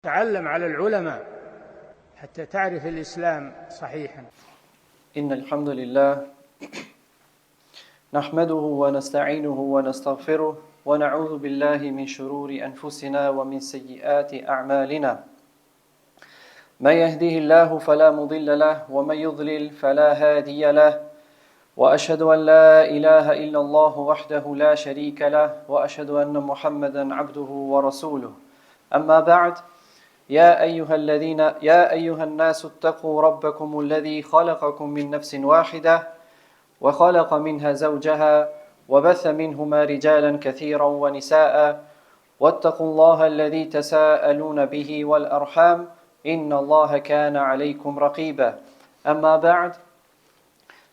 تعلم على العلماء حتى تعرف الإسلام صحيحا. إن الحمد لله نحمده ونستعينه ونستغفره ونعوذ بالله من شرور أنفسنا ومن سيئات أعمالنا. من يهده الله فلا مضل له ومن يضلل فلا هادي له وأشهد أن لا إله إلا الله وحده لا شريك له وأشهد أن محمدا عبده ورسوله. أما بعد يا أيها الناس اتقوا ربكم الذي خلقكم من نفس واحدة وخلق منها زوجها وبث منهما رجالا كثيرا ونساء واتقوا الله الذي تساءلون به والأرحام إن الله كان عليكم رقيبا. أما بعد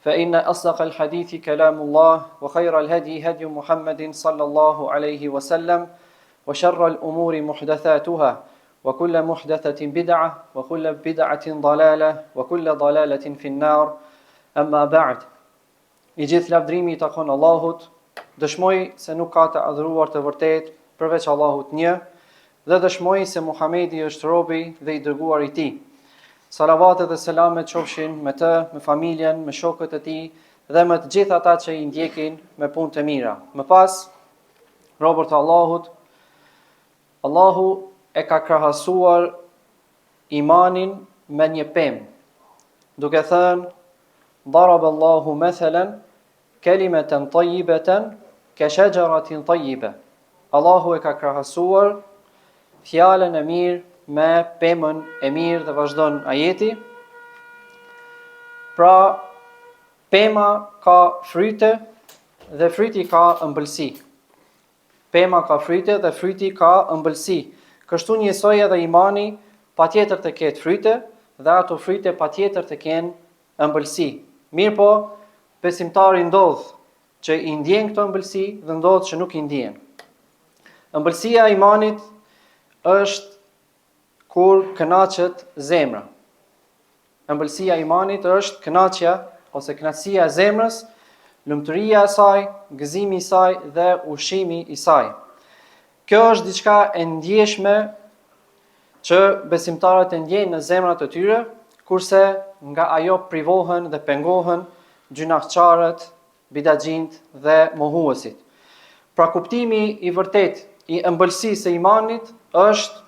فإن أصدق الحديث كلام الله وخير الهدي هدي محمد صلى الله عليه وسلم وشر الأمور محدثاتها وكل محدثة بدعة وكل بدعة ضلالة وكل ضلالة في النار. أما بعد I gjithë lavdrimi I takon Allahut, dëshmoj se nuk ka të adhuruar të vërtet përveç Allahut një, dhe dëshmoj se Muhamedi është robi dhe I dërguar I Tij. Salavatet dhe selamet qofshin me të, me familjen, me shokët e tij dhe me të gjithë ata që I ndjekin me punë të mira. Më pas, robërt e Allahut, Allahu e ka krahasuar imanin me një pemë, duke thënë: Daraballahu mathalan kalimatan tayyibatan ka shajaratin tayyiba. Allahu e ka krahasuar fjalën e mirë me pemën e mirë dhe vazhdon ajeti. Pra, pema ka fryte dhe fryti ka ëmbëlsi. Pema ka fryte dhe fryti ka ëmbëlsi. Kështu njësoj edhe imani patjetër të ketë fryte dhe ato fryte patjetër të kenë ëmbëlsi. Mirë po, besimtari ndodh që I ndjen këto ëmbëlsi dhe ndodh që nuk I ndjen. Ëmbëlsia e imanit është kur kënaqet zemra. Ëmbëlsia e imanit është kënaqja ose kënaqësia e zemrës, lumturia e saj, gëzimi I saj dhe ushqimi I saj. Kjo është diçka e ndjeshme që besimtarët e ndjejnë në zemrat e tyre, kurse nga ajo privohen dhe pengohen gjunaqçarët, bidaxhint dhe mohuesit. Pra kuptimi I vërtet I ëmbëlsisë së imanit është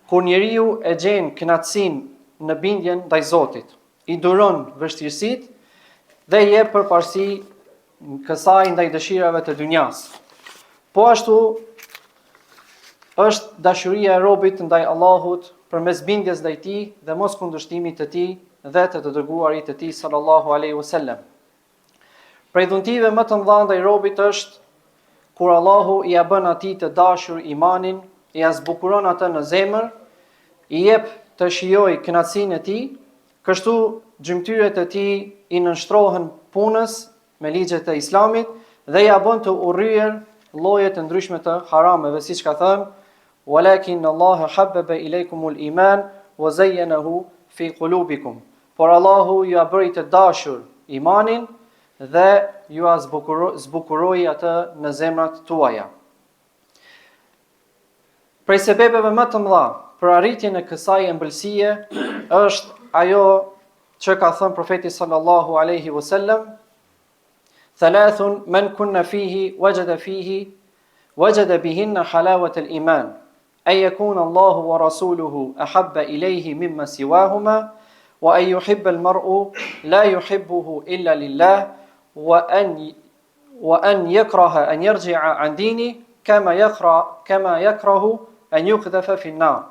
kur njeriu e gjen kënaqësinë në bindjen ndaj Zotit, I duron vështirësitë dhe I jep përparësi kësaj ndaj dëshirave të dynjas. Po ashtu është dashuria e robit ndaj Allahut përmes bindjes ndaj Tij dhe mos kundërshtimit të Tij dhe të dërguarit të Tij sallallahu alaihi wasallam. Prej dhuntive më të mëdha ndaj robit është kur Allahu I bën atij të dashur imanin, I zbukuron atë në zemër, I jep të shijojë kënaqësinë e Tij, kështu gjymtyret e Tij I nënshtrohen punës me ligjet e Islamit dhe ja bën të urryer lloje të ndryshme të harameve, siç ka thënë: "Walakin Allah habbaba ilaykumul iman wa zayyanahu fi qulubikum." Por Allahu ju bëri të dashur imanin dhe ju zbukuroi atë në zemrat tuaja. Prej sebebeve më të mëdha për arritjen e kësaj ëmbëlsie është ajo që ka thënë profeti sallallahu alaihi wasallam: "Thalathun man kunna fihi wajada bihinna halawat al-iman, an yakuna Allahu wa rasuluhu ahabba ilayhi mimma siwahuma, wa an yuhibba al-mar'u la yuhibbuhu illa lillah, wa an yakraha an yarji'a an dini kama yakrahu an yuqdhafa fi an-nar."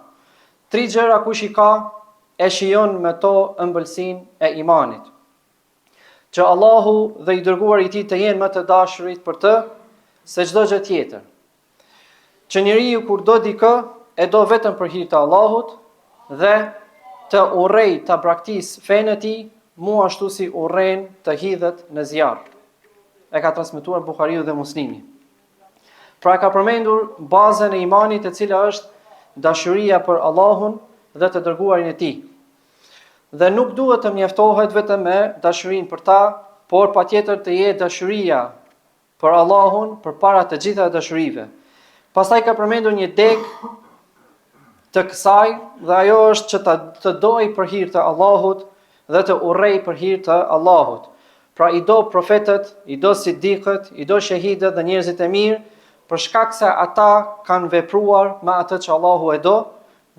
Tri gjëra kush I ka e shijon me to ëmbëlsinë e imanit. Që Allahu dhe I dërguari I Tij të jenë më të dashurit për të se çdo gjë tjetër. Që njeriu kur do dikë e do vetëm për hir të Allahut dhe të urrej ta braktis fenë e Tij, mua ashtu si urren të hidhet në zjarr. E ka transmetuar Buhariu dhe Muslimi. Pra ka përmendur bazën e imanit, e cila është dashuria për Allahun dhe të dërguarin e Tij. Dhe nuk duhet të mjaftohet vetëm me dashurinë për ta, por patjetër të jetë dashuria për Allahun përpara të gjitha dashurive. Pastaj ka përmendur një deg të kësaj dhe ajo është që të doj për hir të Allahut dhe të urrej për hir të Allahut. Pra i do profetët, i do sidikët, i do shahidët dhe njerëzit e mirë, për shkak se ata kanë vepruar me atë që Allahu e do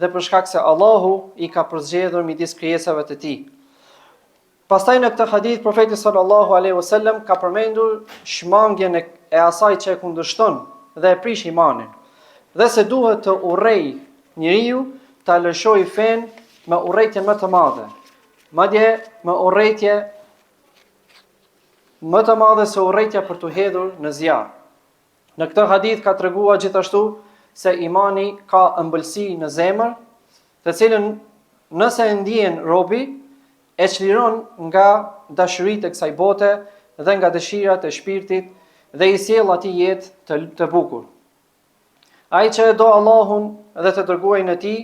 dhe për shkak se Allahu i ka përzgjedhur midis krijesave të tij. Pastaj në këtë hadith profeti sallallahu alaihi wasallam ka përmendur shmangjen e asaj që e kundërshton dhe e prish imanin. Dhe se duhet të urrej njeriu ta lëshojë fen me urrejtje më të madhe. Madje me urrejtje më të madhe se urrejtja për të hedhur në zjarr. Në këtë hadith ka treguar gjithashtu se imani ka ëmbëlsi në zemër, të cilën nëse e ndjen robi, e çliron nga dashuritë e kësaj bote dhe nga dëshirat e shpirtit dhe i sjell atij jetë të bukur. Ai që e do Allahun dhe të dërguarin e tij,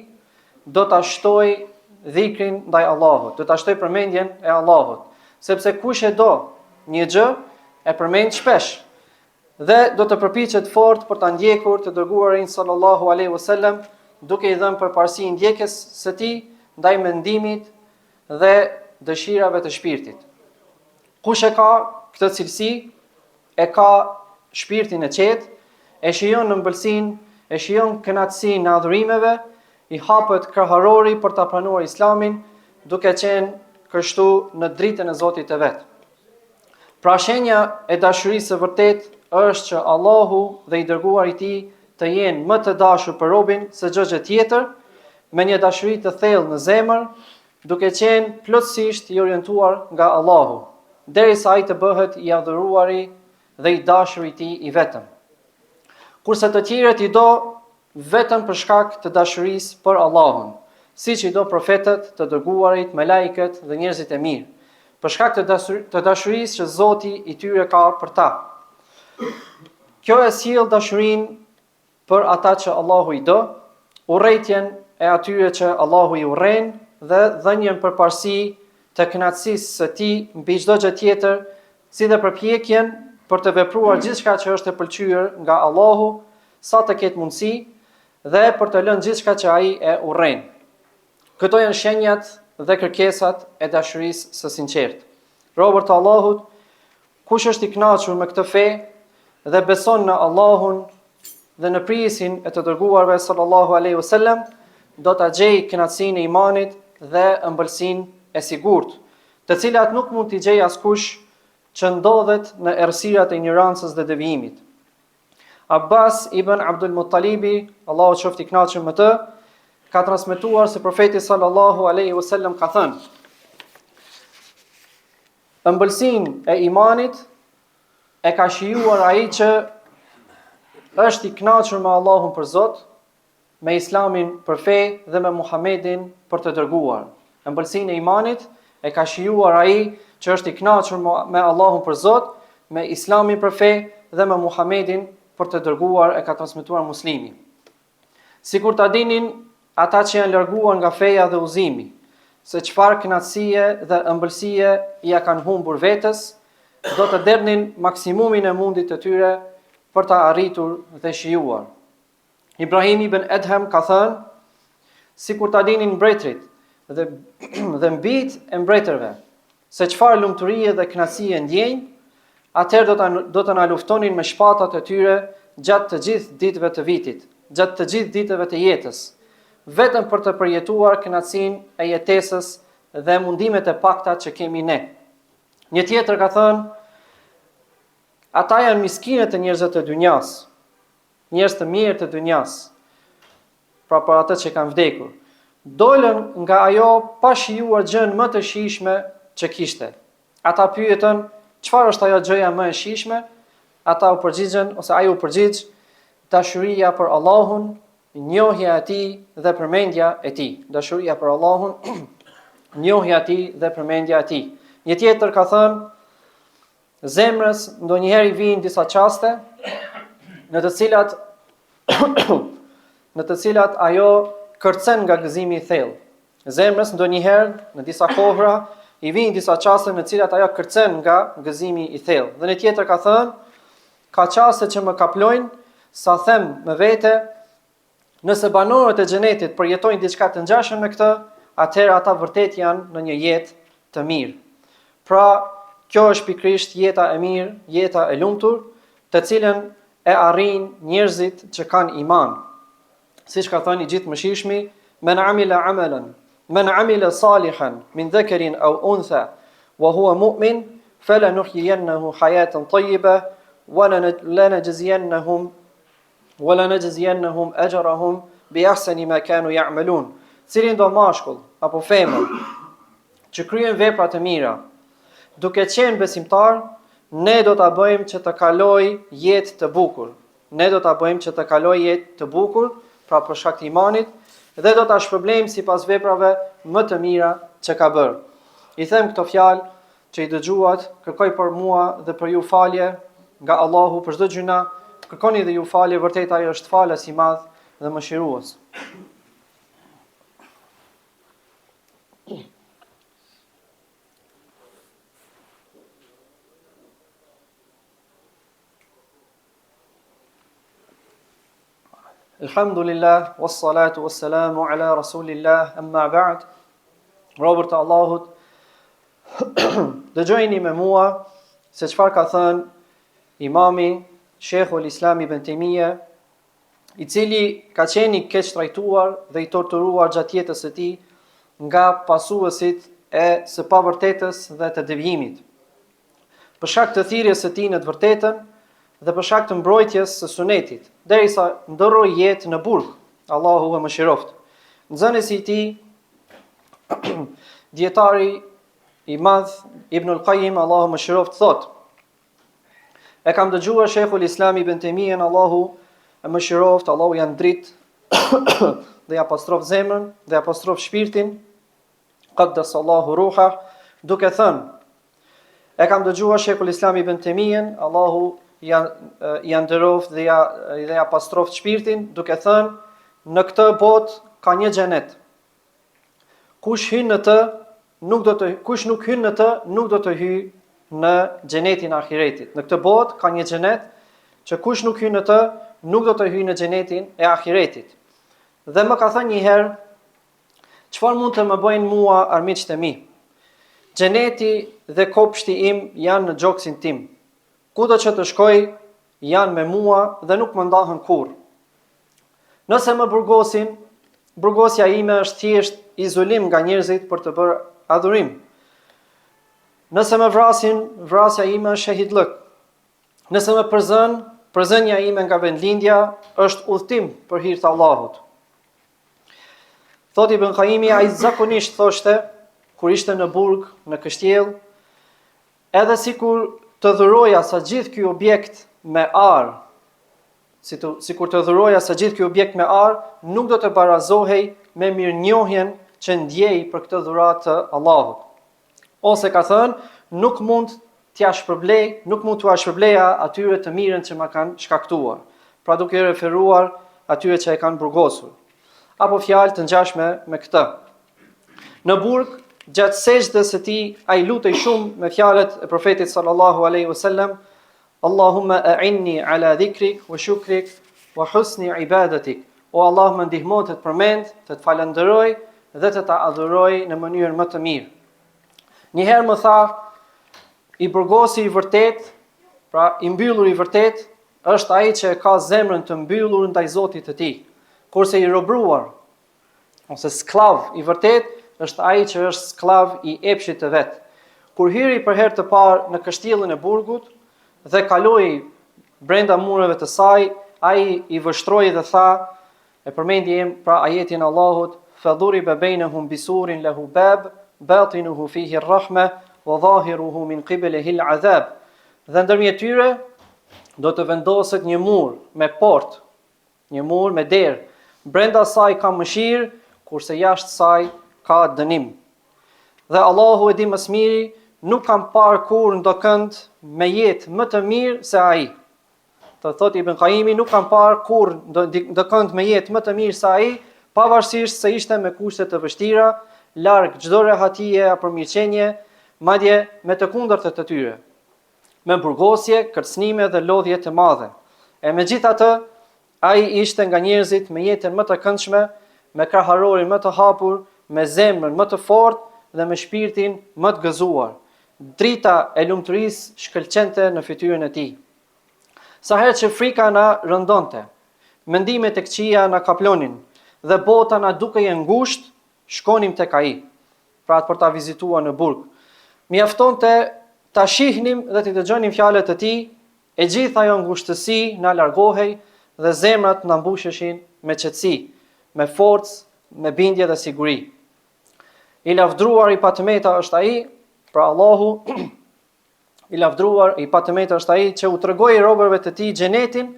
do ta shtojë dhikrin ndaj Allahut, do ta shtojë përmendjen e Allahut, sepse kush e do një gjë e përmend shpesh dhe do të përpiqet fort për ta ndjekur të dërguarin sallallahu alaihi wasallam, duke i dhënë përparësi ndjekjes së tij ndaj mendimit dhe dëshirave të shpirtit. Kush e ka këtë cilësi, e ka shpirtin e qetë, e shijon ëmbëlsinë, e shijon kënaqësinë në adhurimeve, i hapet kraharori për ta pranuar Islamin, duke qenë kështu në dritën e Zotit të vet. Pra shenja e dashurisë së vërtet është që Allahu dhe i dërguari i tij të jenë më të dashur për robin se çdo gjë tjetër, me një dashuri të thellë në zemër, duke qenë plotësisht i orientuar nga Allahu, derisa ai të bëhet i adhuruari dhe i dashuri i tij i vetëm. Kurse të tjerët i do vetëm për shkak të dashurisë për Allahun, siç i do profetët, të dërguarit, melajket dhe njerëzit e mirë, për shkak të dashurisë që Zoti i tyre ka për ta. Kjo e sjell dashurinë për ata që Allahu i do, urrejtjen e atyre që Allahu i urren dhe dhënien përparësi të kënaqësisë së tij mbi çdo gjë tjetër, si dhe përpjekjen për të vepruar gjithçka që është e pëlqyer nga Allahu, sa të ketë mundësi, dhe për të lënë gjithçka që ai e urren. Këto janë shenjat dhe kërkesat e dashurisë së sinqertë. Robër të Allahut, kush është i kënaqur me këtë fe dhe beson në Allahun dhe në prisin e të dërguarve sallallahu alaihi wasallam, do ta gjejë kënaqësinë e imanit dhe ëmbëlsinë e sigurt, të cilat nuk mund t'i gjejë askush që ndodhet në errësirat e ignorancës dhe devijimit. Abbas ibn Abdul Muttalibi, Allahu qoftë i kënaqur me të, ka transmetuar se profeti sallallahu alaihi wasallam ka thënë: ëmbëlsinë e imanit e ka shijuar ai që është i kënaqur me Allahun për Zot, me Islamin për fe dhe me Muhamedin për të dërguar. Ëmbëlsinë e imanit e ka shijuar ai që është i kënaqur me Allahun për Zot, me Islamin për fe dhe me Muhamedin për të dërguar, e ka transmetuar Muslimi. Sikur ta dinin ata që janë larguar nga feja dhe udhëzimi, se çfarë kënaqësie dhe ëmbëlsie ja kanë humbur vetes, do të dernin maksimumin e mundit të tyre për ta arritur dhe shijuar. Ibrahim ibn Edhem ka thënë: sikur ta dinin mbretërit dhe mbit e mbretërve se çfarë lumturie dhe kënaqësie ndjejnë, atëherë do të na luftonin me shpatat e tyre gjatë të gjithë ditëve të vitit, gjatë të gjithë ditëve të jetës, vetëm për të përjetuar kënaqësinë e jetesës dhe mundimet e pakta që kemi ne. Një tjetër ka thënë: ata janë miskinët e njerëzve të dynjas, njerëz të mirë të dynjas, pra për atë që kanë vdekur. Dolën nga ajo pa shijuar gjën më të shijshme që kishte. Ata pyetën: çfarë është ajo gjëja më e shijshme? Ata u përgjigjen, ose ai u përgjigj: dashuria për Allahun, njohja e tij dhe përmendja e tij. Dashuria për Allahun, njohja e tij dhe përmendja e tij. Një tjetër ka thënë: zemrës ndonjëherë vijnë disa çaste në të cilat ajo kërcen nga gëzimi i thellë. Zemrës ndonjëherë në disa kohra i vijnë disa çaste në të cilat ajo kërcen nga gëzimi i thellë. Dhe një tjetër ka thënë: ka çaste që më kaplojnë sa them me vete Nëse banorët e xhenetit përjetojnë diçka të ngjashme me këtë, atëherë ata vërtet janë në një jetë të mirë. Pra, kjo është pikërisht jeta e mirë, jeta e lumtur, të cilën e arrin njerëzit që kanë iman. Siç ka thënë i gjithë mëshirshmi, men amila salihan min dhakarin aw untha wa huwa mu'min falanuhyiyannahu hayatan tayyibah wa lanajziyannahum ajrahum bi ahsani ma kanu ya'malun. Cilin do mashkull apo femër që kryen vepra të mira, duke qenë besimtar, ne do ta bëjmë që të kalojë jetë të bukur. Ne do ta bëjmë që të kalojë jetë të bukur, pra për shkak të imanit, dhe do ta shpërblejmë sipas veprave më të mira që ka bërë. I them këto fjalë që i dëgjuat, kërkoj për mua dhe për ju falje nga Allahu për çdo gjëna. Kërkoni dhe ju falje, vërtet ai është falës i madh dhe mëshirues. Alhamdulillah, wassalatu wassalamu ala rasulillah, amma ba'd. Robert Allahut, dëgjojini me mua se çfarë ka thënë imami Sheikhul Islam Ibn Taymija, i cili ka qenë i keq trajtuar dhe i torturuar gjatë jetës së tij nga pasuesit e së pavërtetës dhe të devijimit. Për shkak të thirrjes së tij në të vërtetën dhe për shkak të mbrojtjes së sunetit, derisa ndorroi jetë në burg, Allahu e mëshiroft. Nxënësi i tij, dietari i madh Ibn al-Qayyim, Allahu mëshiroft, thotë: e kam dëgjuar Sheikhul Islam Ibn Taymijen, Allahu e mëshiroft, Allahu ja ndrit dhe ja pastrof zemrën dhe ja pastrof shpirtin, qaddasallahu ruha, duke thënë: e kam dëgjuar Sheikhul Islam Ibn Taymijen, Allahu ja nderoft dhe ja pastroft shpirtin, duke thënë: në këtë botë ka një xhenet. Kush hyn në të, kush nuk hyn në të, nuk do të hyjë në xhenetin e ahiretit. Në këtë botë ka një xhenet që kush nuk hyn në të, nuk do të hyjë në xhenetin e ahiretit. Dhe më ka thënë një herë, çfarë mund të më bëjnë mua armiqtë e mi? Xheneti dhe kopshti im janë në gjoksin tim. Kudo që të shkoj, janë me mua dhe nuk më ndahen kurrë. Nëse më burgosin, burgosja ime është thjesht izolim nga njerëzit për të bërë adhurim. Nëse më vrasin, vrasja ime është shahidllëk. Nëse më përzën, përzënja ime nga vendlindja është udhtim për hir të Allahut. Thot Ibn Qayyimi, ai zakonisht thoshte, kur ishte në burg, në kështjell, edhe sikur të dhuroja sa gjithë ky objekt me ar, sikur të dhuroja sa gjithë ky objekt me ar, nuk do të barazohej me mirënjohjen që ndjej për këtë dhuratë të Allahut. Ose ka thënë, nuk mund t'ia shpërbleja atyre të mirën që ma kanë shkaktuar, pra duke referuar atyre që e kanë burgosur. Apo fjalë të ngjashme me këtë. Në burg, gjatë sejdës së tij, ai lutej shumë me fjalët e profetit sallallahu alaihi wasallam: Allahumma a'inni ala dhikrik wa shukrik wa husni ibadatik. O Allah, më ndihmo të të përmend, të të falenderoj dhe të ta adhuroj në mënyrën më të mirë. Një herë më tha, i burgosi i vërtet, pra i mbyllur i vërtet, është ai që ka zemrën të mbyllur ndaj Zotit të tij. Kurse i robruar ose sklav i vërtet është ai që është sklav i epshit të vet. Kur hyri për herë të parë në kështjellën e burgut dhe kaloi brenda mureve të saj, ai i vështroi dhe tha, e përmendi pra ajetin e Allahut: "Fadhuriba bainahum bisurin lahu bab, batinuhu fihi ar-rahma wa zahiruhu min qiblihi al-'adhab." Dhe ndërmjet tyre do të vendoset një mur me portë, një mur me derë. Brenda saj ka mëshirë, kurse jashtë saj ka dënim. Dhe Allahu e di më së miri, nuk kam parë kurrë ndokënd me jetë më të mirë se ai. Të thot Ibn Qayyimi, nuk kam parë kurrë ndokënd me jetë më të mirë se ai, pavarësisht se ishte me kushte të vështira, larg çdo rehatie apo mirëqenie, madje me të kundërtën të tyre, me burgosje, kërcënime dhe lodhje të mëdha. E megjithatë, Ai ishte nga njerëzit me jetën më të këndshme, me kraharorin më të hapur, me zemrën më të fortë dhe me shpirtin më të gëzuar. Drita e lumturisë shkëlqente në fytyrën e tij. Sa herë që frika na rëndonte, mendimet e këqija na kaplonin dhe bota na dukej e ngushtë, shkonim tek ai, pra për ta vizituar në burg. Mjaftonte ta shihnim dhe të dëgjonim fjalët e tij, e gjithë ajo ngushtësi na largohej dhe zemrat na mbusheshin me qetësi, me forcë, me bindje dhe siguri. I lavdruar i patëmeta është ai, pra Allahu, i lavdruar i patëmeta është ai që u tregoi robërve të tij xhenetin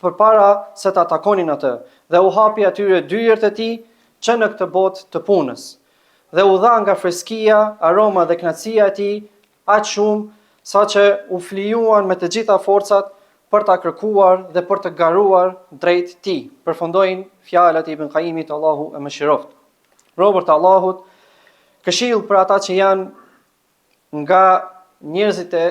përpara se ta takonin atë, dhe u hapi atyre dyert e tij që në këtë botë të punës, dhe u dha nga freskia, aroma dhe kënaqësia e tij aq shumë sa që u flijuan me të gjitha forcat për ta kërkuar dhe për të garuar drejt tij. Përfundojnë fjalët e Ibn Qayyimit, Allahu e mëshiroft. Robërt e Allahut, këshill për ata që janë nga njerëzit e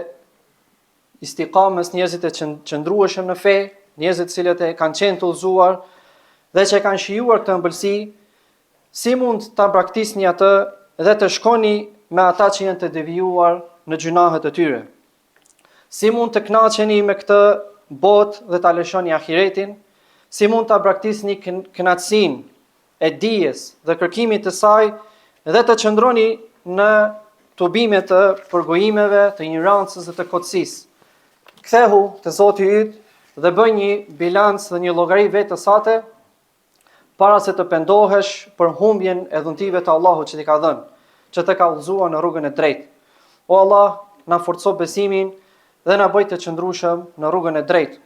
istiqamës, njerëzit e qëndrueshëm në fe, njerëzit cilët e kanë qenë të udhëzuar dhe që kanë shijuar këtë ëmbëlsi, si mund ta braktisni atë dhe të shkoni me ata që janë të devijuar në gjunahet e tyre? Si mund të kënaqeni me këtë botë dhe ta lëshoni ahiretin? Si mund ta braktisni kënaqësinë e dijes dhe kërkimit të saj dhe të qëndroni në tubime të përgojimeve, të ignorancës dhe të kotësisë? Kthehu te Zoti yt dhe bëj një bilanc dhe një llogari vetes sate para se të pendohesh për humbjen e dhuntive të Allahut që t'i ka dhënë, që të ka udhëzuar në rrugën e drejtë. O Allah, na forco besimin dhe na bëj të qëndrueshëm në rrugën e drejtë.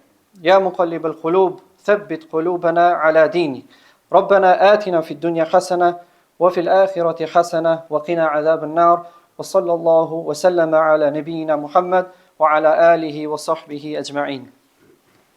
Ya muqallibal qulub, thabbit qulubana ala dinik. Rabbana atina fid dunya hasana wa fil akhirati hasana wa qina adhaban nar. Wa sallallahu wa sallama ala nabiyyina Muhammad wa ala alihi wa sahbihi ajma'in.